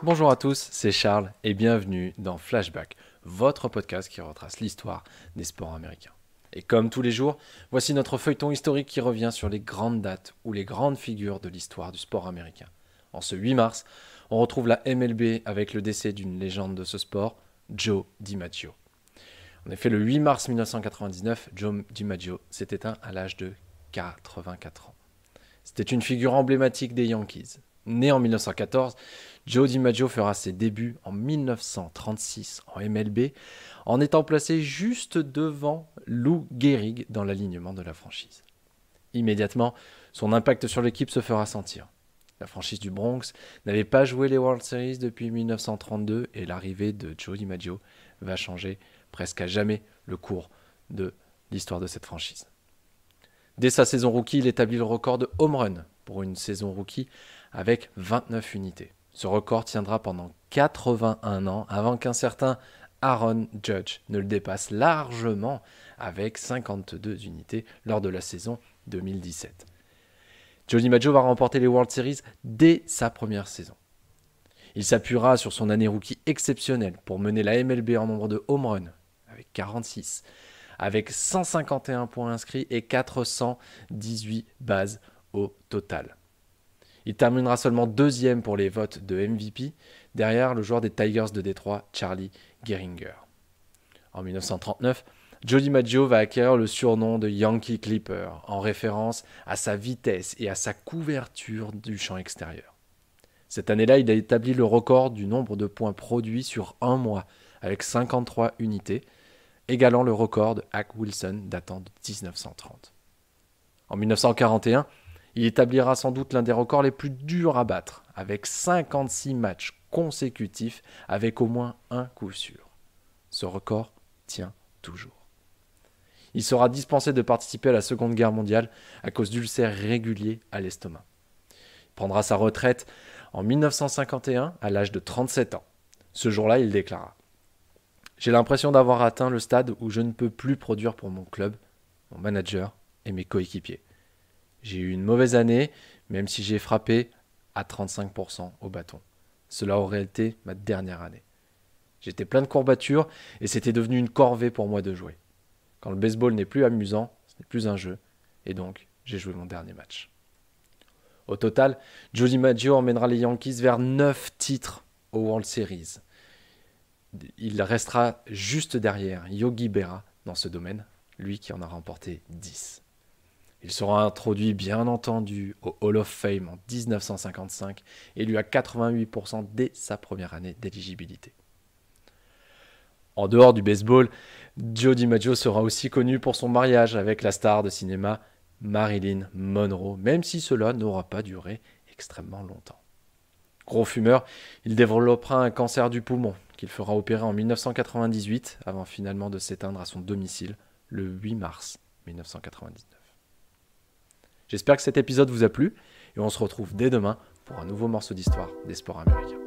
Bonjour à tous, c'est Charles et bienvenue dans Flashback, votre podcast qui retrace l'histoire des sports américains. Et comme tous les jours, voici notre feuilleton historique qui revient sur les grandes dates ou les grandes figures de l'histoire du sport américain. En ce 8 mars, on retrouve la MLB avec le décès d'une légende de ce sport, Joe DiMaggio. En effet, le 8 mars 1999, Joe DiMaggio s'est éteint à l'âge de 84 ans. C'était une figure emblématique des Yankees. Né en 1914, Joe DiMaggio fera ses débuts en 1936 en MLB en étant placé juste devant Lou Gehrig dans l'alignement de la franchise. Immédiatement, son impact sur l'équipe se fera sentir. La franchise du Bronx n'avait pas joué les World Series depuis 1932 et l'arrivée de Joe DiMaggio va changer presque à jamais le cours de l'histoire de cette franchise. Dès sa saison rookie, il établit le record de home run pour une saison rookie avec 29 unités. Ce record tiendra pendant 81 ans avant qu'un certain Aaron Judge ne le dépasse largement avec 52 unités lors de la saison 2017. Joe DiMaggio va remporter les World Series dès sa première saison. Il s'appuiera sur son année rookie exceptionnelle pour mener la MLB en nombre de home runs avec 46, avec 151 points inscrits et 418 bases au total. Il terminera seulement deuxième pour les votes de MVP, derrière le joueur des Tigers de Détroit, Charlie Gehringer. En 1939, Joe DiMaggio va acquérir le surnom de Yankee Clipper, en référence à sa vitesse et à sa couverture du champ extérieur. Cette année-là, il a établi le record du nombre de points produits sur un mois, avec 53 unités, égalant le record de Hack Wilson datant de 1930. En 1941, il établira sans doute l'un des records les plus durs à battre, avec 56 matchs consécutifs avec au moins un coup sûr. Ce record tient toujours. Il sera dispensé de participer à la Seconde Guerre mondiale à cause d'ulcères réguliers à l'estomac. Il prendra sa retraite en 1951 à l'âge de 37 ans. Ce jour-là, il déclara « J'ai l'impression d'avoir atteint le stade où je ne peux plus produire pour mon club, mon manager et mes coéquipiers. J'ai eu une mauvaise année, même si j'ai frappé à 35% au bâton. Cela aurait été ma dernière année. J'étais plein de courbatures et c'était devenu une corvée pour moi de jouer. Quand le baseball n'est plus amusant, ce n'est plus un jeu, et donc j'ai joué mon dernier match. » Au total, Joe DiMaggio emmènera les Yankees vers 9 titres aux World Series. Il restera juste derrière Yogi Berra dans ce domaine, lui qui en a remporté 10. Il sera introduit bien entendu au Hall of Fame en 1955, élu à 88% dès sa première année d'éligibilité. En dehors du baseball, Joe DiMaggio sera aussi connu pour son mariage avec la star de cinéma Marilyn Monroe, même si cela n'aura pas duré extrêmement longtemps. Gros fumeur, il développera un cancer du poumon qu'il fera opérer en 1998 avant finalement de s'éteindre à son domicile le 8 mars 1999. J'espère que cet épisode vous a plu et on se retrouve dès demain pour un nouveau morceau d'histoire des sports américains.